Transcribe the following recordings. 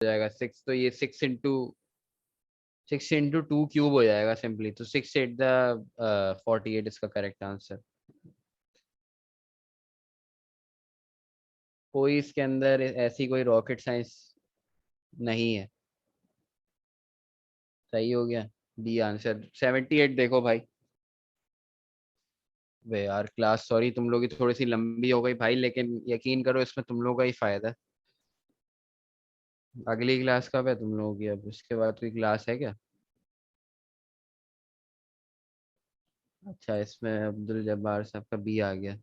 जाएगा 6, तो ये 6 इंटू 2 क्यूब हो जाएगा सिंपली, तो 6 8 द 48 इसका करेक्ट आंसर। कोई इसके अंदर ऐसी कोई रॉकेट साइंस नहीं है। सही हो गया, डी आंसर 78। देखो भाई, वे यार क्लास, सॉरी तुम लोग की थोड़ी सी लंबी हो गई भाई, लेकिन यकीन करो इसमें तुम लोगों का ही फायदा है। अगली क्लास कब है तुम लोगों की? अब इसके बाद कोई क्लास है क्या? अच्छा, इसमें अब्दुल जब्बार साहब का बी आ गया।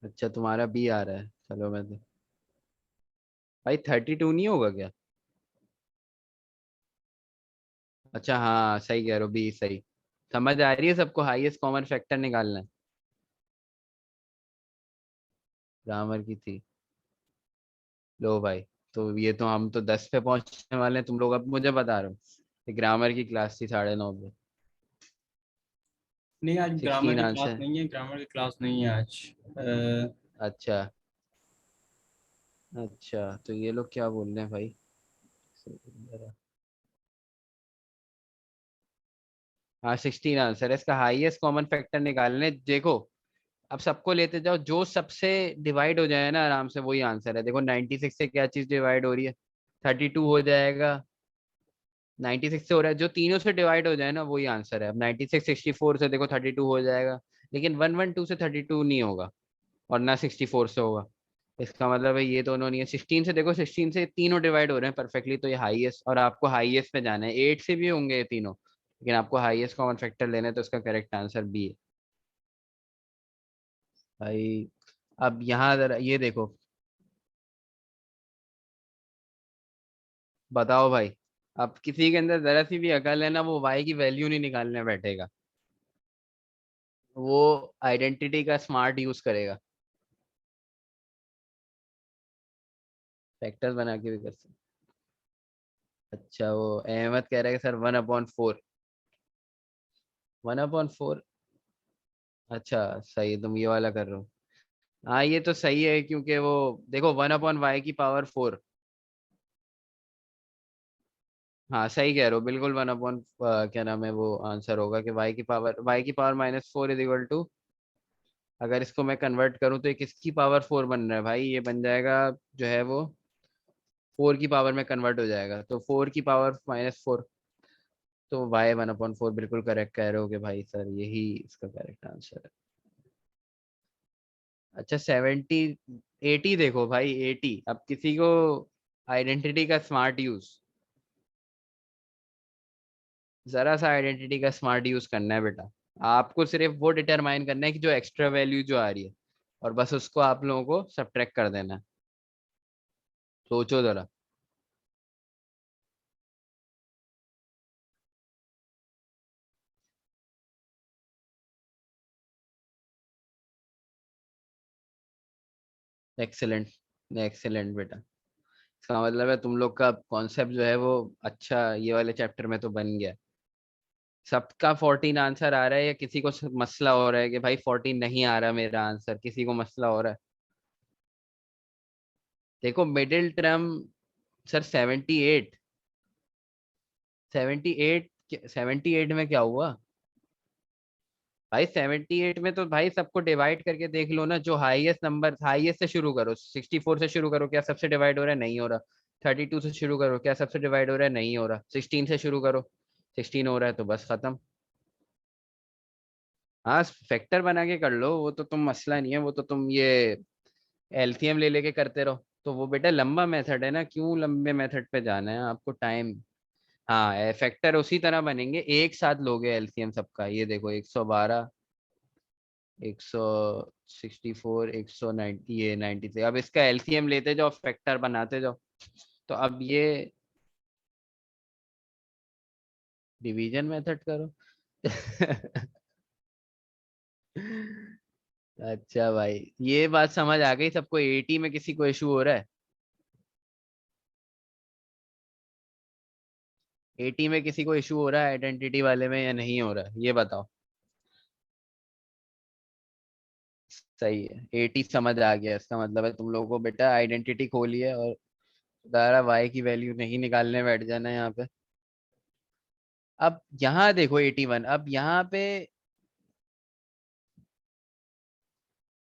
अच्छा, तुम्हारा बी आ रहा है, चलो मैं तो। भाई 32 नहीं होगा क्या? अच्छा हाँ, सही कह रहे हो, बी सही। समझ आ रही है सबको, हाईएस्ट कॉमन फैक्टर निकालना है। ग्रामर की थी। लो भाई, तो ये तो हम तो 10 पे पहुंचने वाले हैं, तुम लोग अब मुझे बता रहे हो कि ग्रामर की क्लास थी 9:30 पे। नहीं, आज ग्रामर 16 की क्लास आंसर। नहीं है, ग्रामर की क्लास नहीं है आज। अच्छा। अच्छा, तो ये लोग क्या बोल रहे हैं भाई? हाँ, 16 आंसर है इसका, हाईएस्ट कॉमन फैक्टर निकालने देखो। अब सबको लेते जाओ, जो सबसे डिवाइड हो जाए ना आराम से, वही आंसर है। देखो 96 से क्या चीज डिवाइड हो रही है? 32 हो जाएगा। 96 से हो रहा है, जो तीनों से डिवाइड हो जाए ना वही आंसर है। अब 96 64 से देखो 32 हो जाएगा, लेकिन 112 से 32 नहीं होगा, और ना 64 से होगा। इसका मतलब है ये दोनों नहीं है। 16 से देखो, 16 से तीनों डिवाइड हो रहे हैं परफेक्टली, तो ये हाईएस्ट, और आपको हाईएस्ट पे जाना है। 8 से भी होंगे ये तीनों, लेकिन आपको हाईएस्ट कॉमन फैक्टर लेना है, तो इसका करेक्ट आंसर बी है भाई। अब यहाँ जरा ये देखो, बताओ भाई। अब किसी के अंदर जरा सी भी अकल है ना, वो वाई की वैल्यू नहीं निकालने बैठेगा, वो आइडेंटिटी का स्मार्ट यूज करेगा। फैक्टर बना के भी कर सकते। अच्छा, वो अहमद कह रहा है कि सर 1/4। 1/4। अच्छा, सही, तुम ये वाला कर रहे हो। हाँ, ये तो सही है, क्योंकि वो देखो 1/y⁴। हाँ सही कह रहे हो, बिल्कुल 1/, क्या नाम है वो आंसर होगा कि y⁴ -4 = अगर इसको मैं कन्वर्ट करूँ तो ये किसकी पावर 4 बन रहा है भाई? ये बन जाएगा जो है वो 4 की पावर में कन्वर्ट हो जाएगा, तो 4 की पावर -4। तो y 1/4 बिल्कुल करेक्ट कह रहे हो कि भाई सर, यही इसका करेक्ट आंसर है। अच्छा, 80 देखो भाई, 80। अब किसी को आइडेंटिटी का स्मार्ट यूज, जरा सा आइडेंटिटी का स्मार्ट यूज करना है बेटा। आपको सिर्फ वो डिटरमाइन करना है कि जो एक्स्ट्रा वैल्यू जो आ रही है, और बस उसको आप लोगों को सब्ट्रैक्ट कर देना है। सोचो जरा। एक्सेलेंट, एक्सेलेंट बेटा। इसका मतलब है तुम लोग का कॉन्सेप्ट जो है वो अच्छा ये वाले चैप्टर में तो बन गया। सबका 14 आंसर आ रहा है, या किसी को मसला हो रहा है कि भाई 14 नहीं आ रहा मेरा आंसर? किसी को मसला हो रहा है? देखो मिडिल टर्म, सर 78। 78, 78 में क्या हुआ भाई? 78 में तो भाई सबको डिवाइड करके देख लो ना, जो हाईएस्ट नंबर, हाईएस्ट से शुरू करो। 64 से शुरू करो, क्या सबसे डिवाइड हो रहा है? नहीं हो रहा। 32 से शुरू करो, क्या सबसे डिवाइड हो रहा है? नहीं हो रहा। 16 से शुरू करो, 16 हो रहा है, तो बस खत्म। हाँ, फैक्टर बना के कर लो, वो तो तुम मसला नहीं है, वो तो तुम ये एलसीएम ले लेके करते रहो। तो वो बेटा लंबा मेथड है ना, क्यों लंबे मेथड पे जाना है आपको टाइम। हाँ, फैक्टर उसी तरह बनेंगे, एक साथ लोगे एलसीएम सबका। ये देखो 112, 164, 190, ये 90 से। अब इसका एलसीएम लेते जाओ, फैक्टर बनाते जाओ। तो अब ये डिवीजन मेथड करो। अच्छा भाई, ये बात समझ आ गई सबको। 80 में किसी को इशू हो रहा है? 80 में किसी को इशू हो रहा है आइडेंटिटी वाले में, या नहीं हो रहा है? ये बताओ। सही है, 80 समझ आ गया, इसका मतलब है तुम लोगों को बेटा आइडेंटिटी खोली है और दायरा वाई की वैल्यू नहीं निकालने बैठ जाना यहाँ पे। अब यहाँ देखो 81, अब यहाँ पे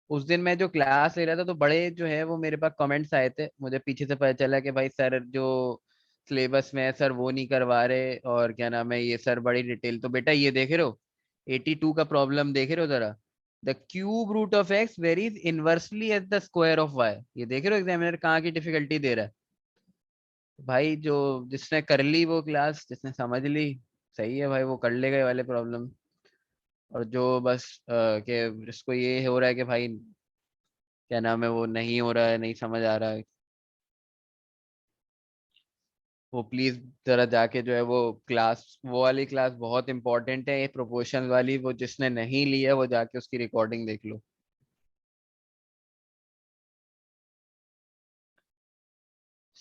उस दिन मैं जो क्लास ले रहा था तो बड़े जो है वो मेरे पास कमेंट्स आए थे, मुझे पीछे से पता चला कि भाई सर जो सिलेबस में है सर वो नहीं करवा रहे, और क्या नाम है ये सर बड़ी डिटेल। तो बेटा ये देख रहे हो 82 का प्रॉब्लम देख रहे हो जरा, the cube root of x varies inversely as the square of y. ये देख रहे हो एग्जामिनर कहाँ की डिफिकल्टी दे रहा है। भाई जो जिसने कर ली वो क्लास, जिसने समझ ली सही है भाई, वो कर लेगा ये वाले प्रॉब्लम। और जो बस कि जिसको ये हो रहा है कि भाई क्या नाम है वो नहीं हो रहा है, नहीं समझ आ रहा है, वो प्लीज जरा जाके जो है वो क्लास, वो वाली क्लास बहुत इंपॉर्टेंट है, ये प्रोपोर्शन वाली, वो जिसने नहीं ली है वो जाके उसकी रिकॉर्डिंग देख लो।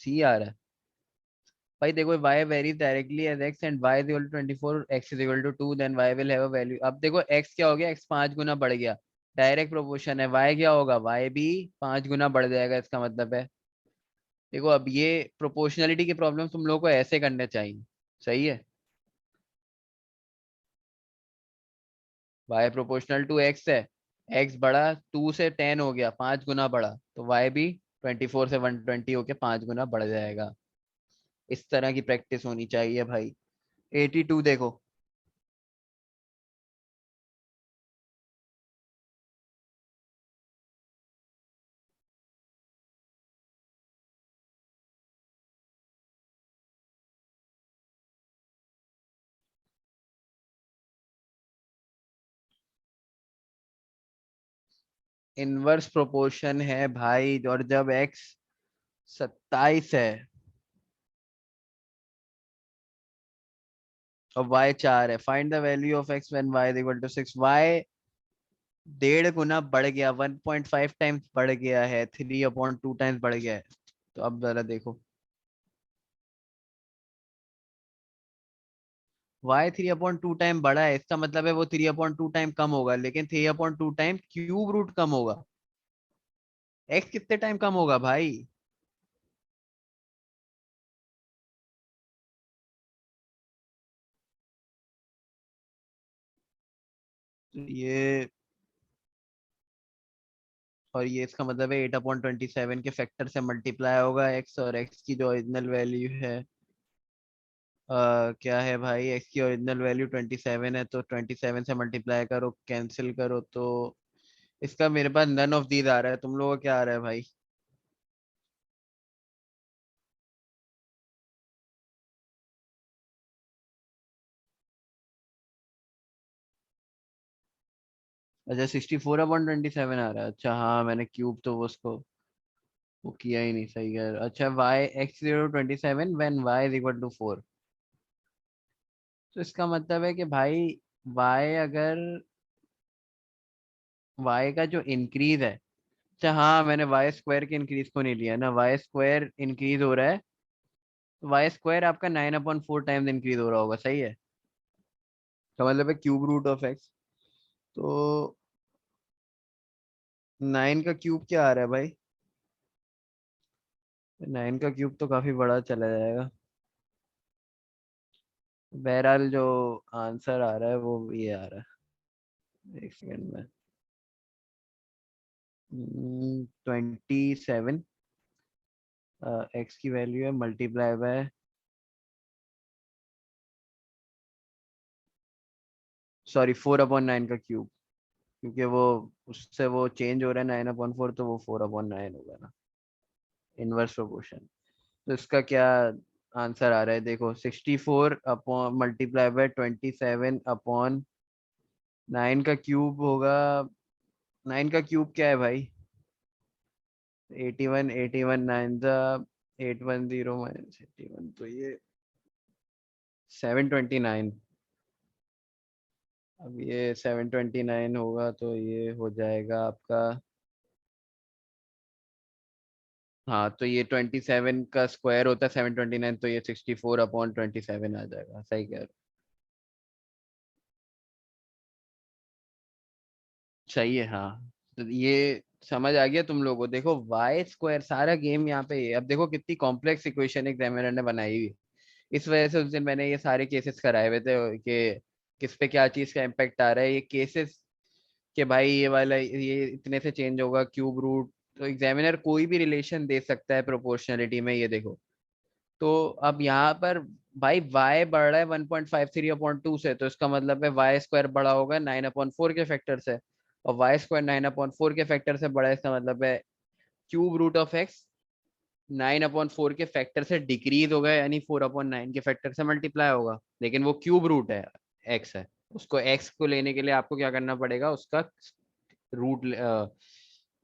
सी आ रहा है भाई, देखो y varies directly as x and y is equal to 24, x is equal to 2, then y will have a value. अब देखो x क्या हो गया, x 5 गुना बढ़ गया, डायरेक्ट प्रोपोर्शन है। y क्या होगा, y भी 5 गुना बढ़ जाएगा, इसका मतलब है। देखो अब ये प्रोपोर्शनलिटी की प्रॉब्लम तुम लोगों को ऐसे करने चाहिए, सही है। y प्रोपोर्शनल टू x है, x बढ़ा 2 से 10 हो गया, 5 गुना बढ़ा, तो y भी 24 से 120 होके 5 गुना बढ़ जाएगा। इस तरह की प्रैक्टिस होनी चाहिए भाई। 82 देखो, इनवर्स प्रोपोर्शन है भाई, और जब x 27 है और y 4 है, find the value of x when y is equal to 6। y 1.5 गुना बढ़ गया, 1.5 टाइम्स बढ़ गया है, 3/2 टाइम्स बढ़ गया है। तो अब जरा देखो, y 3/2 टाइम बढ़ा है, इसका मतलब है वो 3/2 टाइम कम होगा, लेकिन 3/2 टाइम क्यूब रूट कम होगा। x कितने टाइम कम होगा भाई। तो ये और ये इसका मतलब है 8/27 के फैक्टर से मल्टीप्लाई होगा x, और x की जो ओरिजिनल वैल्यू है क्या है भाई, x की ओरिजिनल वैल्यू 27 है, तो 27 से मल्टीप्लाई करो, कैंसिल करो, तो इसका मेरे पास नन ऑफ दीज आ रहा है। तुम लोगों को क्या आ रहा है भाई। अच्छा 64/27 आ रहा है, अच्छा हाँ मैंने क्यूब तो वो उसको वो किया ही नहीं, सही है। अच्छा y x0 27 when y is equal to 4, तो इसका मतलब है कि भाई y अगर y का जो इंक्रीज है, अच्छा हाँ मैंने वाई स्क्वायर के इंक्रीज को नहीं लिया ना, वाई स्क्वायर इंक्रीज हो रहा है, वाई स्क्वायर आपका 9/4 टाइम्स इंक्रीज हो रहा होगा, सही है। तो मतलब है क्यूब रूट ऑफ एक्स, तो 9 का क्यूब क्या आ रहा है भाई, 9 का क्यूब तो काफी बड़ा चला जाएगा। बहरहाल जो आंसर आ रहा है वो ये आ रहा है, एक सेकंड में। 27 एक्स की वैल्यू है, मल्टीप्लाई बाय, सॉरी 4/9 का क्यूब, क्योंकि वो उससे वो चेंज हो रहा है 9/4, तो वो 4/9 होगा ना, इनवर्स प्रोपोर्शन। तो इसका क्या आंसर आ रहा है देखो, 64 अपॉन मल्टीप्लाई बाय 27/9 का क्यूब होगा। 9 का क्यूब क्या है भाई, 81, 81 9 द 810 माइनस 81, तो ये 729। अब ये 729 होगा तो ये हो जाएगा आपका, हाँ तो ये 27 का स्क्वायर होता है 729, तो ये 64/27 आ जाएगा, सही कह रहे हो। सही है हाँ, तो ये समझ आ गया तुम लोगों को। देखो वाई स्क्वायर सारा गेम यहाँ पे है। अब देखो कितनी कॉम्प्लेक्स इक्वेशन एग्जामिनर ने बनाई हुई। इस वजह से उस दिन मैंने ये सारे केसेस कराए हुए थे कि किस पे क्या चीज का इम्पेक्ट आ रहा है। ये केसेस कि भाई ये वाला ये इतने से चेंज होगा क्यूब रूट। तो एग्जामिनर कोई भी रिलेशन दे सकता है प्रोपोर्शनलिटी में, ये देखो। तो अब यहाँ पर भाई y बढ़ रहा है 1.53/2 से, तो इसका मतलब है वाई स्क्वायर बड़ा होगा 9/4 के फैक्टर से। और वाई स्क्वायर 9/4 के फैक्टर से बड़ा है, इसका मतलब है क्यूब रूट ऑफ एक्स 9/4 के फैक्टर से डिक्रीज होगा, यानी 4/9 के फैक्टर से मल्टीप्लाई होगा। लेकिन वो क्यूब रूट है, एक्स है। उसको एक्स को लेने के लिए आपको क्या करना पड़ेगा, उसका रूट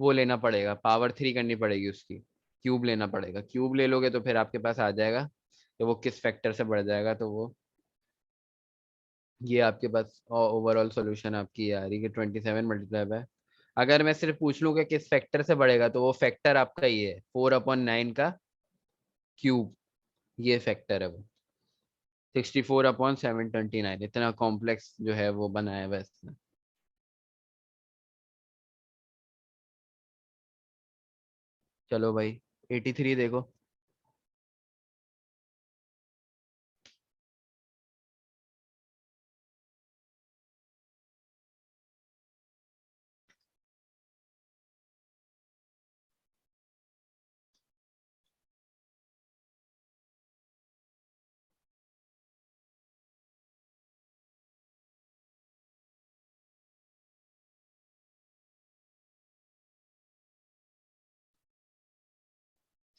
वो लेना पड़ेगा, पावर 3 करनी पड़ेगी उसकी, क्यूब लेना पड़ेगा। क्यूब ले लोगे तो फिर आपके पास आ जाएगा कि वो किस फैक्टर से बढ़ जाएगा। तो वो ये आपके पास ओवरऑल सॉल्यूशन आपकी ये आ रही है कि 27 मल्टीप्लाई बाय, अगर मैं सिर्फ पूछ लूँ कि किस फैक्टर से बढ़ेगा, तो वो फैक्टर आपका ये है 4/9 का क्यूब। ये फैक्टर है वो 64/729। इतना कॉम्प्लेक्स जो है वो बनाया हुआ है इसने। चलो भाई 83 देखो।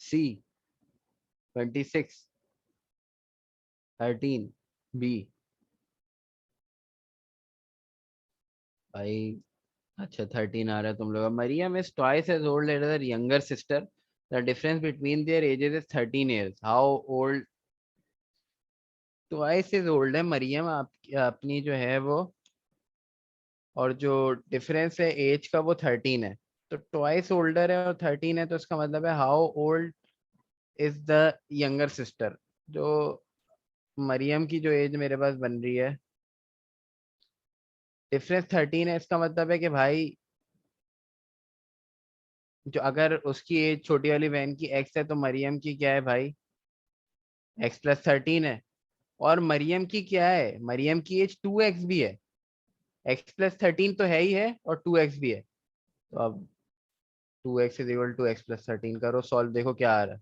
C 26 13 B. भाई अच्छा 13 आ रहा है तुम लोग। Mariam is twice as old as her younger sister, the difference between their ages is 13 years, how old. Twice is old है मरियम आप अपनी जो है वो, और जो डिफरेंस है एज का वो 13 है। तो ट्वाइस ओल्डर है और 13 है, तो इसका मतलब है how old is the younger sister. जो मरियम की जो एज मेरे पास बन रही है, डिफरेंस 13 है, इसका मतलब है कि भाई जो अगर उसकी एज छोटी वाली बहन की एक्स है, तो मरियम की क्या है भाई, x+13 है। और मरियम की क्या है, मरियम की एज 2x भी है। x+13 तो है ही है और 2x भी है। तो अब 2x is equal to x+13 करो सॉल्व, देखो क्या आ रहा है।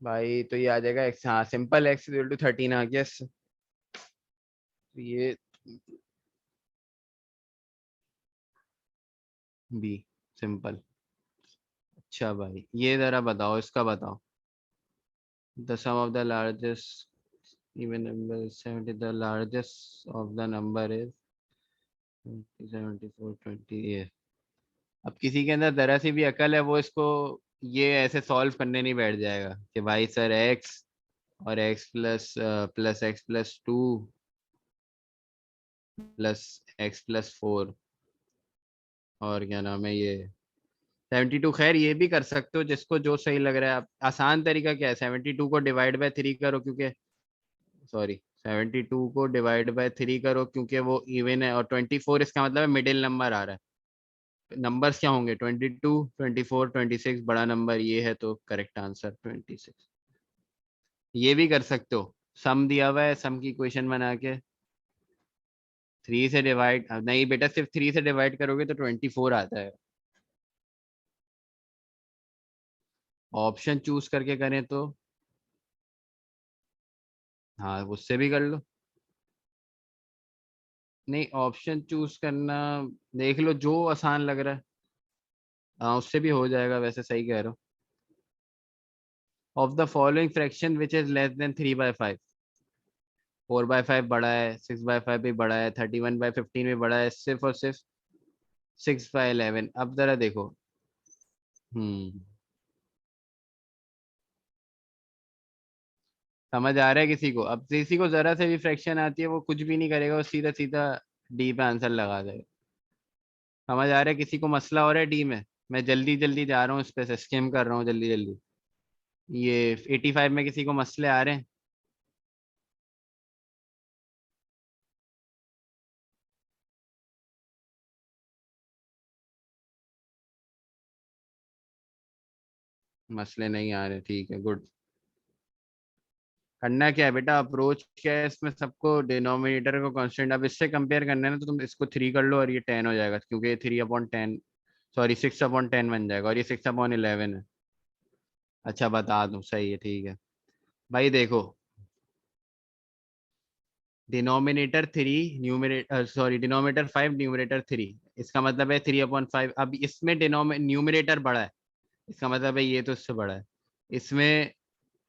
भाई तो ये आ जाएगा x, हाँ simple x is equal to 13 आ गया। ये बी सिंपल। अच्छा भाई ये जरा बताओ, इसका बताओ। The sum of the largest even number 70, the largest of the number is 74 20। अब किसी के अंदर जरा सी भी अकल है, वो इसको ये ऐसे सॉल्व करने नहीं बैठ जाएगा कि भाई सर एक्स और x plus x+2 plus x+4 और क्या नाम है ये 72। खैर ये भी कर सकते हो जिसको जो सही लग रहा है। आप आसान तरीका क्या है, 72 को डिवाइड बाय 3 करो, क्योंकि सॉरी 72 को डिवाइड बाय 3 करो क्योंकि वो इवन है, और 24 इसका मतलब है मिडिल नंबर आ रहा है। नंबर्स क्या होंगे, 22 24 26, बड़ा नंबर ये है, तो करेक्ट आंसर 26। ये भी कर सकते हो, सम दिया हुआ है, सम की इक्वेशन बना के 3 से डिवाइड, नहीं बेटा सिर्फ 3 से डिवाइड करोगे तो 24 आता है। ऑप्शन चूज करके करें तो हाँ उससे भी कर लो। नहीं ऑप्शन चूज करना, देख लो जो आसान लग रहा है। हाँ उससे भी हो जाएगा, वैसे सही कह रहे हो। Of the following fraction which is less than 3/5। 4/5 बड़ा है, 6/5 भी बड़ा है, 31/15 भी बड़ा है, सिर्फ और सिर्फ 6/11। अब जरा देखो। हम्म समझ आ रहा है किसी को? अब किसी को जरा से भी फ्रैक्शन आती है वो कुछ भी नहीं करेगा, वो सीधा सीधा डी पे आंसर लगा देगा। समझ आ रहा है किसी को मसला हो रहा है डी में? मैं जल्दी जल्दी जा रहा हूँ इस पे से, स्किम कर रहा हूँ जल्दी जल्दी। ये 85 में किसी को मसले आ रहे हैं? मसले नहीं आ रहे, ठीक है, गुड। करना क्या है बेटा, अप्रोच क्या है इसमें, सबको डिनोमिनेटर को कांस्टेंट, अब इससे कंपेयर करना है ना, तो तुम इसको 3 कर लो और ये 10 हो जाएगा, क्योंकि ये 3/10, सॉरी 6/10 बन जाएगा, और ये 6/11 है। अच्छा बता दूं, सही है, ठीक है। भाई देखो, denominator 3, numerator sorry denominator 5, numerator 3, इसका मतलब है 3/5। अब इसमें न्यूमरेटर बड़ा है, इसका मतलब है ये तो इससे बड़ा है। इसमें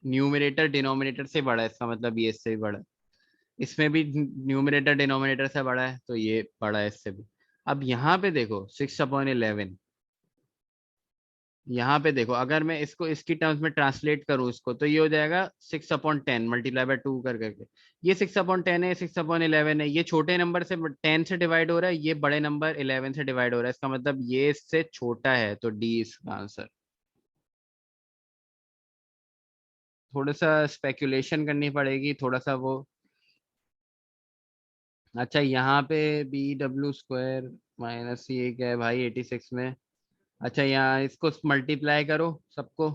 न्यूमरेटर डिनोमिनेटर से बड़ा है, इसका मतलब ये इससे भी बड़ा है। इसमें भी न्यूमरेटर डिनोमिनेटर से बड़ा है, तो ये बड़ा है इससे भी। अब यहाँ पे देखो 6/11, यहाँ पे देखो, अगर मैं इसको इसकी टर्म्स में ट्रांसलेट करूँ इसको, तो ये हो जाएगा 6/10 मल्टीप्लाई बाय 2 कर करके। ये 6/10 है, 6/11 है, ये छोटे नंबर से 10 से डिवाइड हो रहा है, ये बड़े नंबर 11 से डिवाइड हो रहा है, इसका मतलब ये इससे छोटा है, तो डी इसका आंसर। थोड़ा सा स्पेकुलेशन करनी पड़ेगी, थोड़ा सा वो। अच्छा यहाँ पे BW² माइनस ये क्या है भाई 86 में। अच्छा यहाँ इसको मल्टीप्लाई करो सबको,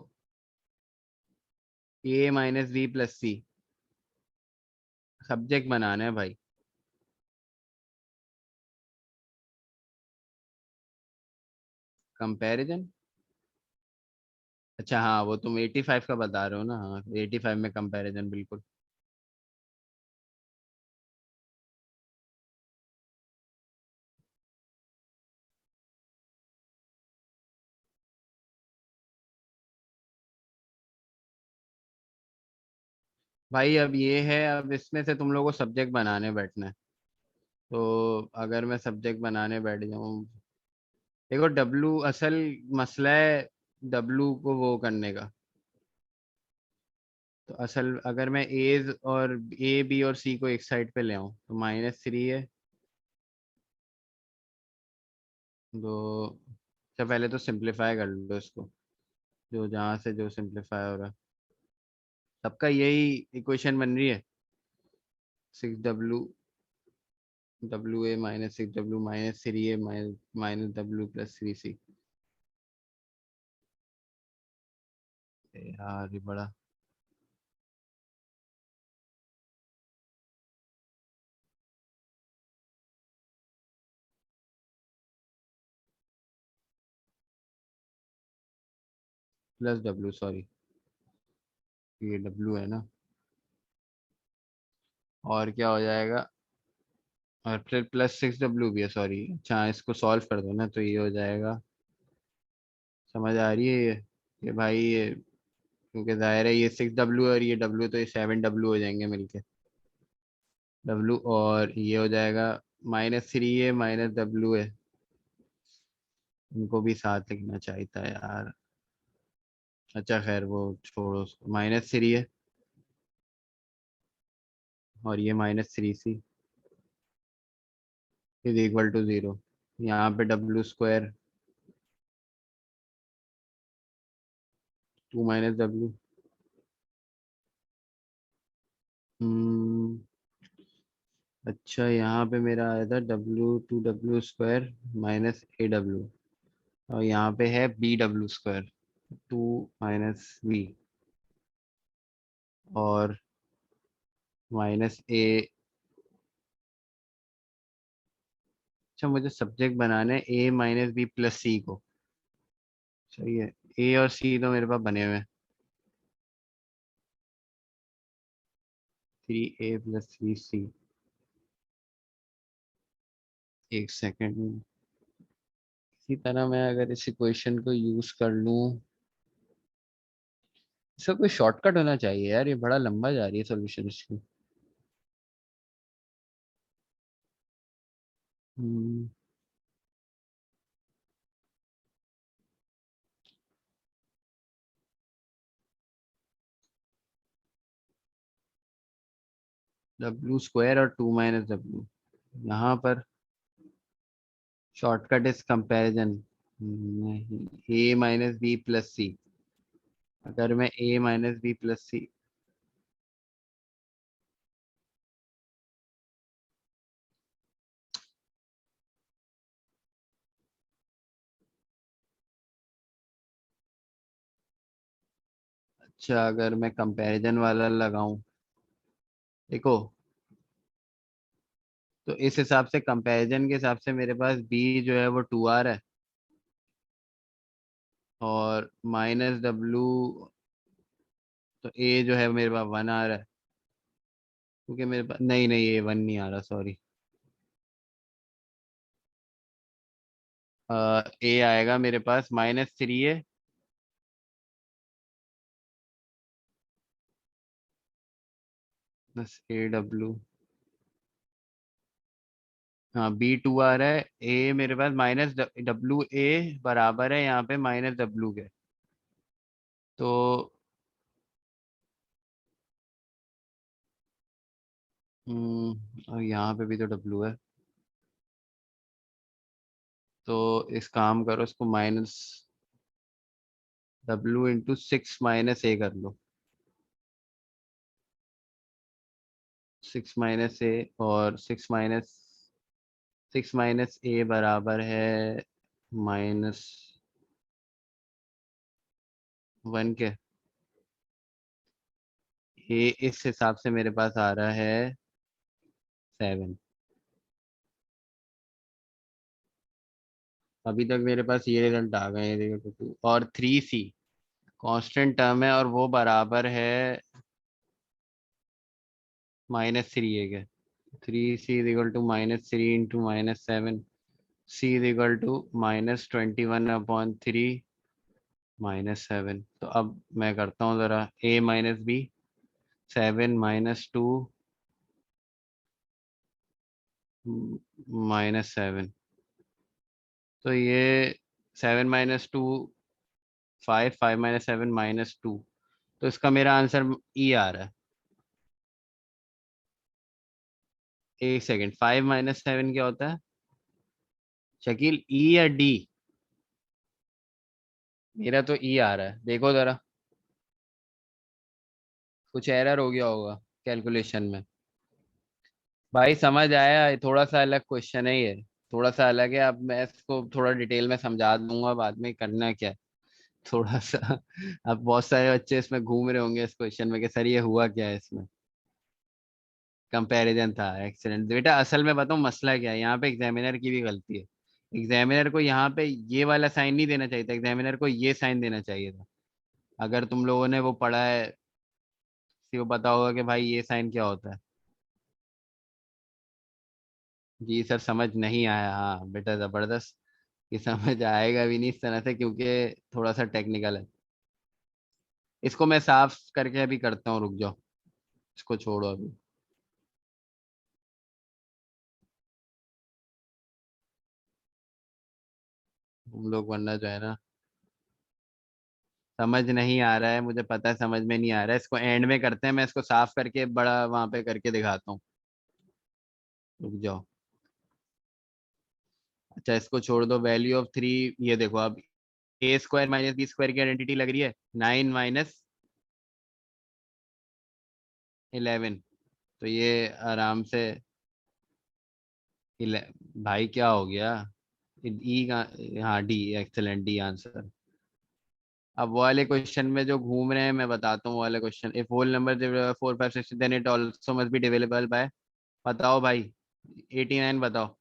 A - B + C, सब्जेक्ट बनाना है भाई। कंपैरिजन, अच्छा हाँ, वो तुम 85 का बता रहे हो ना, हाँ 85 में कंपैरिजन, बिल्कुल। भाई अब ये है, अब इसमें से तुम लोगों को सब्जेक्ट बनाने बैठना है। तो अगर मैं सब्जेक्ट बनाने बैठ जाऊँ, देखो डब्लू असल मसला है, डब्लू को वो करने का। तो असल अगर मैं A, B और C को एक साइड पे ले आऊँ, तो -3 है, तो अच्छा पहले तो सिंप्लीफाई कर लो इसको, जो जहाँ से जो सिंप्लीफाई हो रहा है, सबका यही इक्वेशन बन रही है। 6W, WA - 6W -3A -W + 3C। यार ये बड़ा +W, सॉरी ये W है ना, और क्या हो जाएगा, और फिर +6W भी है, सॉरी। अच्छा इसको सॉल्व कर दो ना, तो ये हो जाएगा, समझ आ रही है ये भाई ये, क्योंकि जाहिर है ये 6W और ये W, तो ये 7W हो जाएंगे मिलके, W, और ये हो जाएगा -3A -W है, इनको भी साथ लिखना चाहिए था यार। अच्छा खैर वो छोड़ो उसको, -3 है, और ये -3C इज इक्वल टू 0। यहाँ पे W², 2 - W। हम्म, अच्छा यहाँ पे मेरा आया था W2W² -AW, और यहाँ पे है BW², 2 - B, और -A। अच्छा मुझे सब्जेक्ट बनाना है A - B + C को, सही है। A और C तो मेरे पास बने हुए हैं, 3A + 3C। एक सेकेंड, इसी तरह मैं अगर इस इक्वेशन को यूज कर लूँ, इसका कोई शॉर्टकट होना चाहिए यार, ये बड़ा लंबा जा रही है सोल्यूशन इसकी। W² और 2 - W, यहाँ पर शॉर्टकट इज कंपैरिजन, नहीं, A - B + C, अगर मैं A - B + C, अच्छा अगर मैं कंपैरिजन वाला लगाऊं, देखो तो इस हिसाब से कंपैरिजन के हिसाब से मेरे पास बी जो है वो 2R है, और -W, तो ए जो है मेरे पास 1R है, क्योंकि मेरे पास नहीं नहीं ए 1 नहीं आ रहा, सॉरी। ए आएगा मेरे पास -3 है, बस AW। हाँ B2R है। ए मेरे पास -WA बराबर है यहाँ पे -W के। तो और यहाँ पे भी तो W है, तो इस काम करो, इसको -W × 6 - A कर लो। 6 - A, और 6 - A बराबर है -1 के। ये इस हिसाब से मेरे पास आ रहा है 7। अभी तक मेरे पास ये रिजल्ट आ गए हैं, देखो 2 और 3C कांस्टेंट टर्म है, और वो बराबर है -3A के। 3C = -3 × -7, C =-21/3 -7। तो अब मैं करता हूँ ज़रा A - B, 7 - 2 -7। तो ये 7 - 2 5, 5 - 7 -2। तो इसका मेरा आंसर ई आ रहा है। एक सेकेंड, 5 - 7 क्या होता है शकील, ई या डी? मेरा तो ई आ रहा है, देखो जरा, कुछ एरर हो गया होगा कैलकुलेशन में। भाई समझ आया, ये थोड़ा सा अलग क्वेश्चन है ये, थोड़ा सा अलग है। अब मैं इसको थोड़ा डिटेल में समझा दूंगा बाद में, करना क्या है थोड़ा सा। अब बहुत सारे बच्चे इसमें घूम रहे होंगे इस क्वेश्चन में कि सर ये हुआ क्या है इसमें। कंपैरिजन था, एक्सीलेंट बेटा। असल में बताऊं मसला क्या है, यहाँ पे एग्जामिनर की भी गलती है। एग्जामिनर को यहाँ पे ये वाला साइन नहीं देना चाहिए था, एग्जामिनर को ये साइन देना चाहिए था। अगर तुम लोगों ने वो पढ़ा है, तो पता होगा कि भाई ये साइन क्या होता है। जी सर, समझ नहीं आया, हाँ बेटा जबरदस्त। ये समझ आएगा भी नहीं इस तरह से, क्योंकि थोड़ा सा टेक्निकल है। इसको मैं साफ करके अभी करता हूँ, रुक जाओ, इसको छोड़ो अभी। हम लोग वरना जो है ना, समझ नहीं आ रहा है, मुझे पता है समझ में नहीं आ रहा है, इसको एंड में करते हैं, मैं इसको साफ करके बड़ा वहां पे करके दिखाता हूँ। रुक जाओ। अच्छा इसको छोड़ दो, वैल्यू ऑफ 3। ये देखो अब, A² - B² की आइडेंटिटी लग रही है, 9 - 11। तो ये आराम से इले- भाई क्या हो गया, ई का, हाँ डी, एक्सेलेंट, डी आंसर। अब वो वाले क्वेश्चन में जो घूम रहे हैं मैं बताता हूँ, वो वाले question, if whole number 4 5 6 then it also must be divisible by, बताओ भाई, 89 बताओ।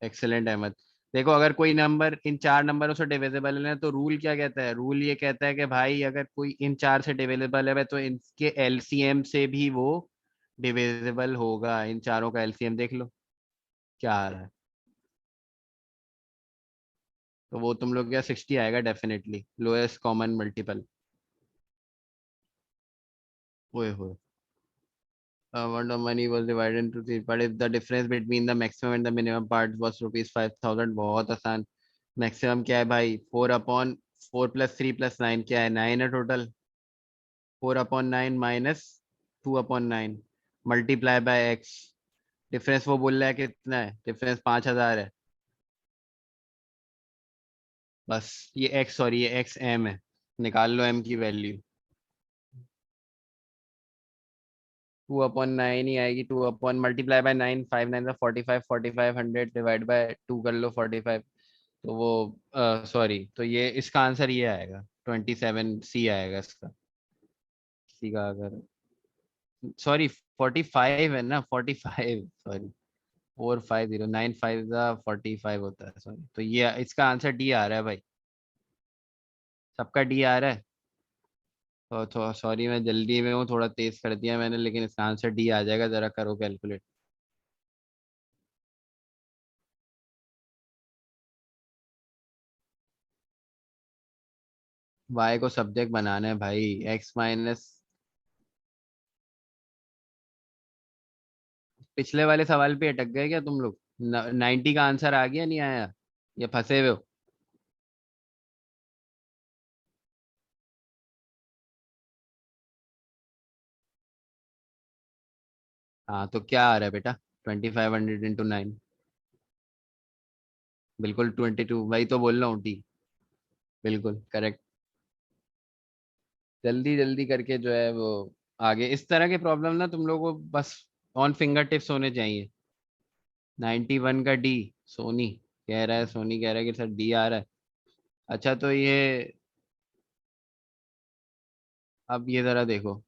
एक्सेलेंट अहमद। देखो अगर कोई नंबर इन 4 नंबरों से डिविजिबल है ना, तो रूल क्या कहता है, रूल ये कहता है कि भाई अगर कोई इन 4 से डिविजिबल है तो इनके एलसीएम से भी वो डिविजिबल होगा। इन चारों का एलसीएम देख लो क्या आ रहा है। तो वो तुम लोग क्या 60 आएगा डेफिनेटली, लोएस्ट कॉमन मल्टीपल। ओए होए। Amount of money was divided into three parts. If the difference between the maximum and the minimum part was ₹5,000, बहुत आसान। मैक्सिमम क्या है भाई, 4/4 + 3 + 9 क्या है, 9 है total. 4/9 -2/9 multiply by x. Difference वो बोल रहा है कितना है, डिफरेंस 5,000 है। बस ये एक्स, सॉरी ये एक्स एम है, निकाल लो एम की वैल्यू। 2/9 ही आएगी, 2 मल्टीप्लाई बाय 9, 5 9 45, 45 100 डिवाइड बाय 2 कर लो 45। तो वो सॉरी, तो ये इसका आंसर ये आएगा, 27C आएगा इसका। सी का अगर, सॉरी 45 है ना, 45, सॉरी 4509 5 45 होता है, सॉरी। तो ये इसका आंसर डी आ रहा है भाई, सबका डी आ रहा है। तो सॉरी, मैं जल्दी में हूँ, थोड़ा तेज कर दिया मैंने, लेकिन इसका आंसर डी आ जाएगा, जरा करो कैलकुलेट। वाई को सब्जेक्ट बनाना है भाई, एक्स माइनस। पिछले वाले सवाल पे अटक गए क्या तुम लोग? 90 का आंसर आ गया, नहीं आया? ये फंसे हुए हो? हाँ, तो क्या आ रहा है बेटा? 2500 × 9। बिल्कुल 22, वही तो बोल रहा हूँ, डी। बिल्कुल करेक्ट। जल्दी जल्दी करके जो है वो आगे, इस तरह के प्रॉब्लम ना तुम लोगों को बस ऑन फिंगर टिप्स होने चाहिए। 91 का डी। सोनी कह रहा है, सोनी कह रहा है कि सर डी आ रहा है। अच्छा, तो ये अब ये जरा देखो,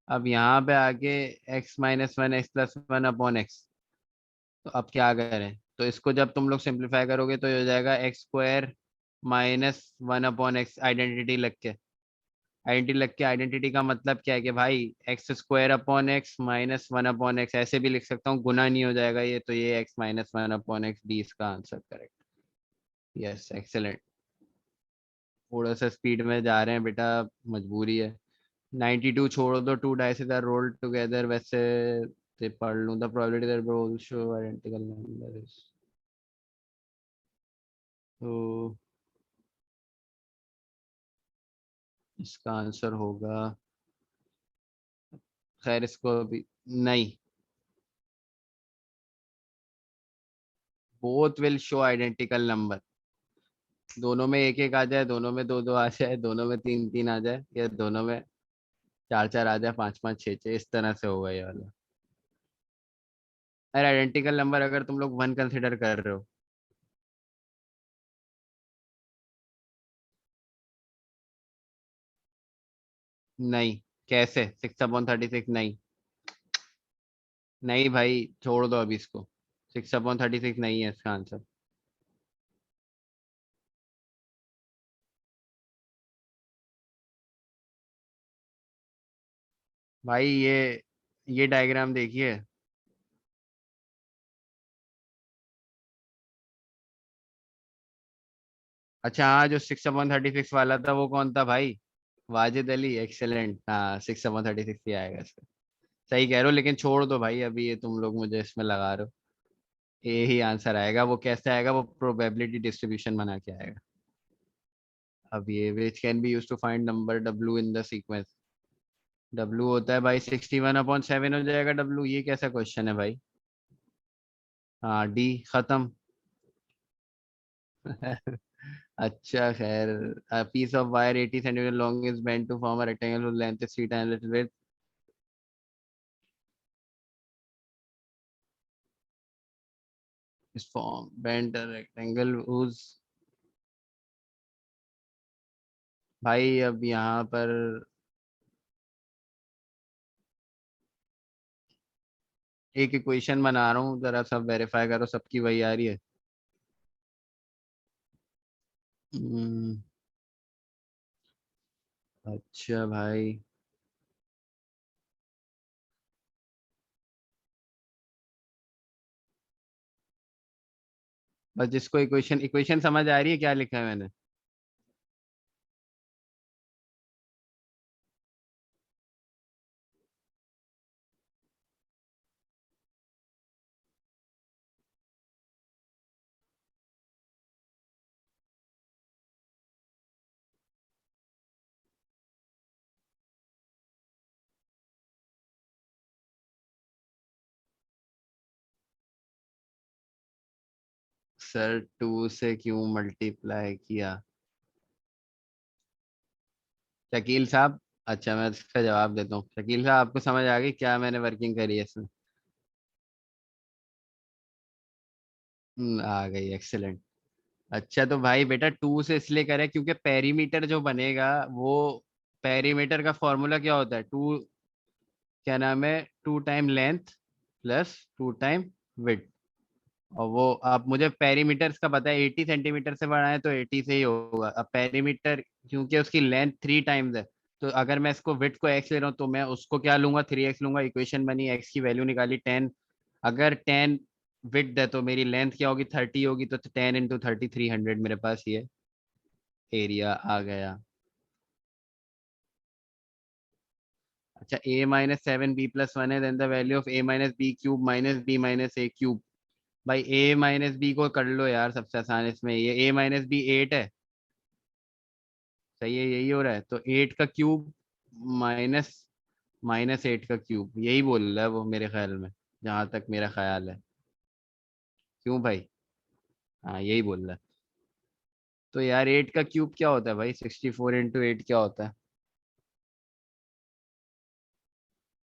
अब यहाँ पे आके x-1 x+1/x। तो अब क्या करें? तो इसको जब तुम लोग सिंप्लीफाई करोगे तो ये हो जाएगा x² -1/x, आइडेंटिटी लग के। आइडेंटिटी लग के, आइडेंटिटी का मतलब क्या है कि भाई x² x -1/x, ऐसे भी लिख सकता हूँ, गुना नहीं हो जाएगा ये, तो ये x-1/x, डी इसका आंसर करेक्ट। Yes, excellent. थोड़ा सा स्पीड में जा रहे हैं बेटा, मजबूरी है। 92 छोड़ दो, two dice are rolled together, वैसे से पढ़ लूँ, the probability that both show identical number is, तो इसका आंसर होगा, खैर इसको अभी नहीं, both will show identical number. दोनों में एक एक आ जाए, दोनों में दो दो आ जाए, दोनों में तीन तीन आ जाए, या दोनों में चार चार आ जाए, पांच पांच छः छः, इस तरह से होगा ये वाला। अरे आइडेंटिकल नंबर अगर तुम लोग वन कंसिडर कर रहे हो। नहीं, कैसे 6/36? नहीं, नहीं भाई, छोड़ दो अभी इसको। 6/36 नहीं है इसका आंसर। भाई ये डायग्राम देखिए। अच्छा हाँ, जो 6/36 वाला था वो कौन था भाई? वाजिद अली, एक्सेलेंट। हाँ, 6/36 ही आएगा इसका। सही कह रहे हो, लेकिन छोड़ दो भाई, अभी ये तुम लोग मुझे इसमें लगा रहे हो। ये ही आंसर आएगा, वो कैसे आएगा? वो प्रोबेबिलिटी डिस्ट्रीब्यूशन बना के आएगा। अब ये which can be use to find number W in the sequence. W होता है भाई 61/7 हो जाएगा डब्ल्यू, ये कैसा क्वेश्चन है भाई? हाँ, डी खत्म। अच्छा खैर, a piece of wire 80 centimeter long is bent to form a rectangle whose length is 3 times its width. Is form bent a rectangle whose, भाई अब यहाँ पर एक इक्वेशन बना रहा हूँ, जरा सब वेरीफाई करो, सबकी वही आ रही है। हम्म, अच्छा भाई, बस जिसको इक्वेशन इक्वेशन समझ आ रही है, क्या लिखा है मैंने? सर 2 से क्यों मल्टीप्लाई किया? शकील साहब, अच्छा मैं इसका जवाब देता हूँ। शकील साहब, आपको समझ आ गई क्या मैंने वर्किंग करी है इसमें? आ गई, एक्सेलेंट। अच्छा तो भाई बेटा 2 से इसलिए करे क्योंकि पेरीमीटर जो बनेगा वो, पेरीमीटर का फॉर्मूला क्या होता है, 2, क्या नाम है, 2 time length plus 2 time width. और वो अब मुझे पेरीमीटर्स का पता है, 80 सेंटीमीटर से बढ़ा है तो 80 से ही होगा। अब पेरीमीटर क्योंकि उसकी लेंथ 3 टाइम्स है, तो अगर मैं इसको विड्थ को x ले रहा हूँ तो मैं उसको क्या लूंगा, 3x लूंगा। इक्वेशन बनी, x की वैल्यू निकाली 10। अगर 10 विड्थ है तो मेरी लेंथ क्या होगी, 30 होगी, तो 10 × 30 300 मेरे पास ये एरिया आ गया। अच्छा, a-7 b+1 है, then the value of a-b³ -b - a³ भाई a - b को कर लो यार, सबसे आसान इसमें ये a - b 8 है। सही है, यही हो रहा है। तो 8 का क्यूब माइनस -8 का क्यूब, यही बोल रहा है वो मेरे ख्याल में, जहां तक मेरा ख्याल है। क्यों भाई? हाँ यही बोल रहा है। तो यार 8 का क्यूब क्या होता है भाई, 64 × 8 क्या होता है?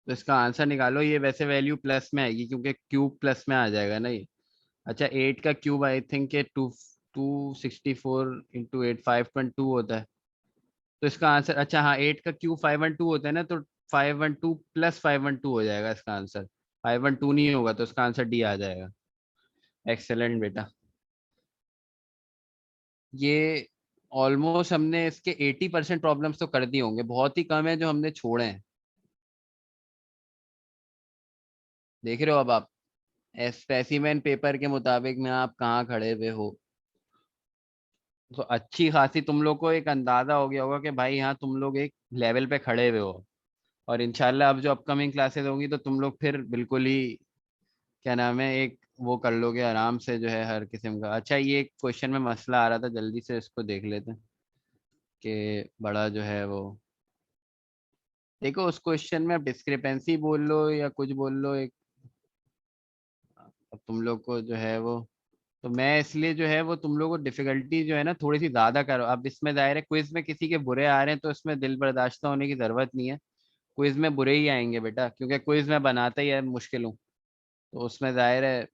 तो इसका आंसर निकालो। ये वैसे वैल्यू प्लस में आएगी क्योंकि क्यूब प्लस में आ जाएगा ना ये। अच्छा 8 का क्यूब आई थिंक ये 264 × 8 512 होता है। तो इसका आंसर, अच्छा हाँ, 8 का क्यूब 512 होता है ना, तो 512 प्लस 512 हो जाएगा इसका आंसर। 512 नहीं होगा तो इसका आंसर डी आ जाएगा। एक्सेलेंट बेटा। ये ऑलमोस्ट हमने इसके 80% प्रॉब्लम्स तो कर दिए होंगे, बहुत ही कम है जो हमने छोड़े हैं। देख रहे हो अब आप, स्पेसिमेन पेपर के मुताबिक में आप कहाँ खड़े हुए हो। तो अच्छी खासी तुम लोग को एक अंदाजा हो गया होगा कि भाई हाँ तुम लोग एक लेवल पे खड़े हुए हो। और इंशाल्लाह अब जो अपकमिंग क्लासेस होंगी तो तुम लोग फिर बिल्कुल ही, क्या नाम है, एक वो कर लोगे आराम से जो है हर किस्म का। अच्छा ये एक क्वेश्चन में मसला आ रहा था, जल्दी से इसको देख लेते हैं कि बड़ा जो है वो, देखो उस क्वेश्चन में अब डिस्क्रिपेंसी बोल लो या कुछ बोल लो एक, अब तुम लोग को जो है वो, तो मैं इसलिए जो है वो तुम लोग को डिफिकल्टी जो है ना थोड़ी सी ज्यादा करो। अब इसमें दायरे क्विज में किसी के बुरे आ रहे हैं तो इसमें दिल बर्दाश्त होने की जरूरत नहीं है। क्विज में बुरे ही आएंगे बेटा, क्योंकि क्विज में बनाता ही है मुश्किल हूँ। तो उसमें जाहिर है,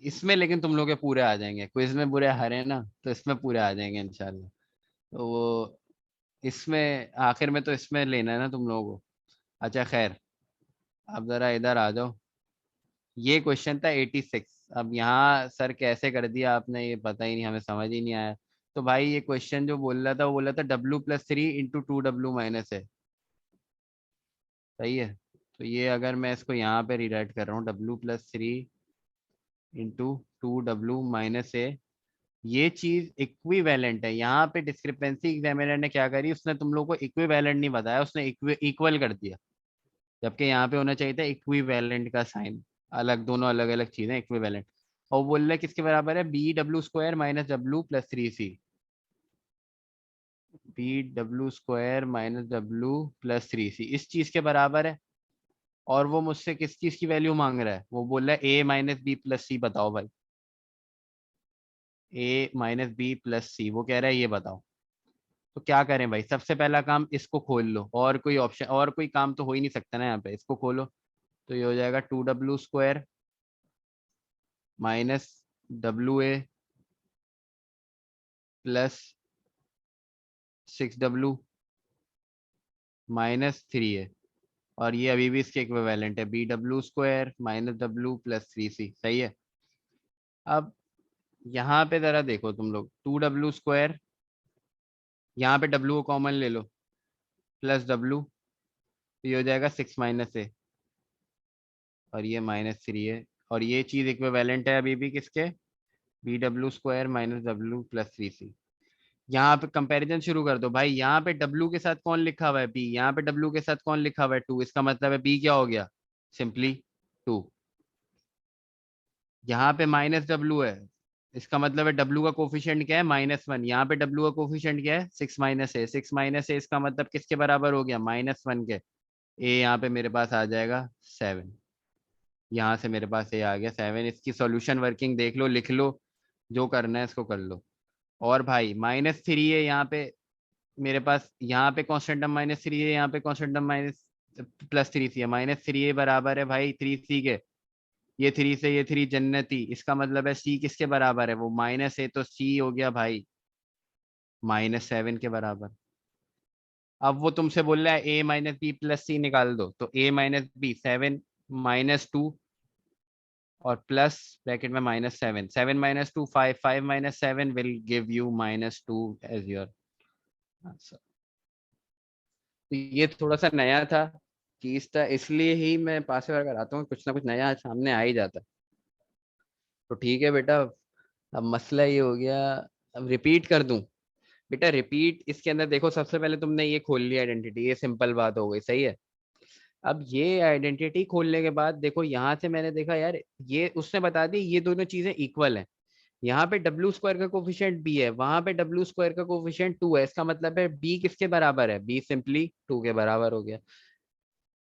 इसमें लेकिन तुम लोग के पूरे आ जाएंगे। क्विज में बुरे हरे ना, तो इसमें पूरे आ जाएंगे इंशाल्लाह। तो वो इसमें आखिर में तो इसमें लेना है ना तुम लोगों को। अच्छा खैर, अब जरा इधर आ जाओ। ये क्वेश्चन था 86। अब यहाँ सर कैसे कर दिया आपने ये पता ही नहीं, हमें समझ ही नहीं आया। तो भाई ये क्वेश्चन जो बोल रहा था वो बोल रहा था W+3 × 2W- है। सही है। तो ये अगर मैं इसको यहाँ पे रिराइट कर रहा हूँ, W+3 × 2W- ये चीज इक्विवेलेंट है। यहाँ पे डिस्क्रिपेंसी एग्जामिनर ने क्या करी, उसने तुम लोग को इक्विवेलेंट नहीं बताया, उसने इक्वल कर दिया। जबकि यहाँ पे होना चाहिए था इक्विवेलेंट का साइन, अलग, दोनों अलग अलग चीजें, इक्विवेलेंट। और वो बोल रहा है किसके बराबर है, BW² - W+3C। BW² - W+3C इस चीज के बराबर है। और वो मुझसे किस चीज की वैल्यू मांग रहा है, वो बोल रहा है A - B+C बताओ भाई। A - B+C वो कह रहा है ये बताओ। तो क्या करें भाई, सबसे पहला काम इसको खोल लो, और कोई ऑप्शन और कोई काम तो हो ही नहीं सकता ना यहाँ पे, इसको खोलो। तो ये हो जाएगा 2W² -WA +6W -3A। और ये अभी भी इसके इक्विवेलेंट है, BW² -W+3C। सही है। अब यहाँ पे जरा देखो तुम लोग, 2W², यहाँ पे W को कॉमन ले लो, +W, तो ये हो जाएगा 6 - A, और ये -3 है। और ये चीज इक्विवेलेंट है अभी भी किसके, BW² -W+3C। यहाँ पे कंपैरिजन शुरू कर दो भाई। यहाँ पे W के साथ कौन लिखा हुआ है, B। यहाँ पे W के साथ कौन लिखा हुआ है, 2। इसका मतलब है B क्या हो गया, सिंपली 2। यहाँ पे -W है, इसका मतलब है W का कोफिशिएंट क्या है, -1। यहाँ पे W का कोफिशिएंट क्या है, 6 - A। 6 - A इसका मतलब किसके बराबर हो गया, -1 के। A यहाँ पे मेरे पास आ जाएगा 7। यहाँ से मेरे पास ये आ गया 7। इसकी सॉल्यूशन वर्किंग देख लो, लिख लो, जो करना है इसको कर लो। और भाई -3 है यहाँ पे मेरे पास, यहाँ पे कांस्टेंट टर्म -3 है, यहाँ पे कांस्टेंट टर्म +3C है। -3A बराबर है भाई 3C के। ये 3 से ये 3 जन्नती, इसका मतलब है सी किसके बराबर है, वो माइनस ए, तो सी हो गया भाई -7 के बराबर। अब वो तुमसे बोल रहा है ए माइनस बी प्लस सी निकाल दो, तो ए माइनस बी 7 -2 और प्लस ब्रैकेट में -7, 7 -2 5, 5 -7 will give you -2 as your answer. तो ये थोड़ा सा नया था चीज था, इसलिए ही मैं पास बार कराता हूँ, कुछ ना कुछ नया सामने आ ही जाता है। तो ठीक है बेटा, अब मसला ये हो गया, अब रिपीट कर दूं। बेटा रिपीट, इसके अंदर देखो सबसे पहले तुमने ये खोल लिया आइडेंटिटी, ये सिंपल बात हो गई, सही है। अब ये आइडेंटिटी खोलने के बाद देखो यहाँ से मैंने देखा यार, ये उसने बता दी ये दोनों चीजें इक्वल हैं। यहाँ पे डब्ल्यू स्क्वायर का कोफिशिएंट बी है, वहां पे डब्ल्यू स्क्वायर का कोफिशिएंट 2 है, इसका मतलब है बी किसके बराबर है, बी सिंपली 2 के बराबर हो गया।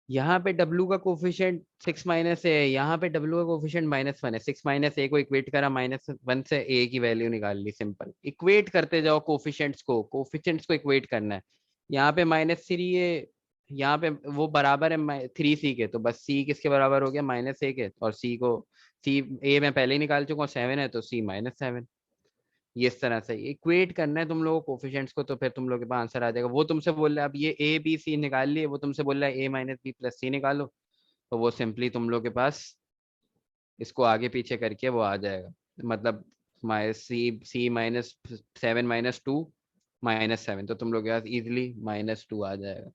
यहाँ पे W का कोफिशिएंट 6 माइनस ए है, यहाँ पे W का कोफिशिएंट -1 है, 6 माइनस ए को इक्वेट करा -1 से ए की वैल्यू निकाल ली, सिंपल। इक्वेट करते जाओ कोफिशिएंट्स को इक्वेट करना है। यहाँ पे -3 है, यहाँ पे वो बराबर है 3C के, तो बस C किसके बराबर हो गया, -A के, और C A मैं पहले ही निकाल चुका हूँ, 7 है तो C -7। ये इस तरह से इक्वेट करना है तुम लोगों को कोफिशिएंट्स को, तो फिर तुम लोग के पास आंसर आ जाएगा। वो तुमसे बोल रहा है अब ये ए बी सी निकाल लिए, वो तुमसे बोल रहा है ए माइनस बी प्लस सी निकालो, तो वो सिंपली तुम लोग के पास इसको आगे पीछे करके वो आ जाएगा, मतलब सी -7 -2 -7, तो तुम लोग के पास इजिली -2 आ जाएगा।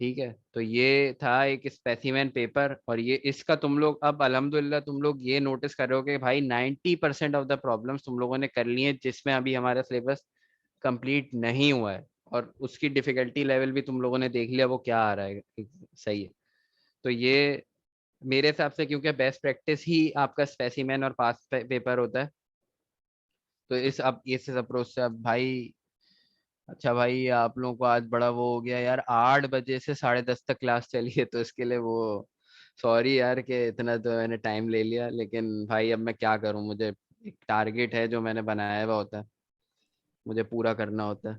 ठीक है, तो ये था एक स्पेसिमेन पेपर, और ये इसका तुम लोग अब अल्हम्दुलिल्लाह तुम लोग ये नोटिस कर रहे हो कि भाई 90% ऑफ द प्रॉब्लम्स तुम लोगों ने कर ली है, जिसमें अभी हमारा सिलेबस कंप्लीट नहीं हुआ है, और उसकी डिफिकल्टी लेवल भी तुम लोगों ने देख लिया वो क्या आ रहा है, सही है। तो ये मेरे हिसाब से, क्योंकि बेस्ट प्रैक्टिस ही आपका स्पेसिमेन और पास पेपर होता है, तो इस अप्रोच से अब भाई, अच्छा भाई आप लोगों को आज बड़ा वो हो गया यार, 8 बजे से 10:30 तक क्लास चली है, तो इसके लिए वो सॉरी यार कि इतना तो मैंने टाइम ले लिया, लेकिन भाई अब मैं क्या करूं, मुझे एक टारगेट है जो मैंने बनाया हुआ होता है, मुझे पूरा करना होता है।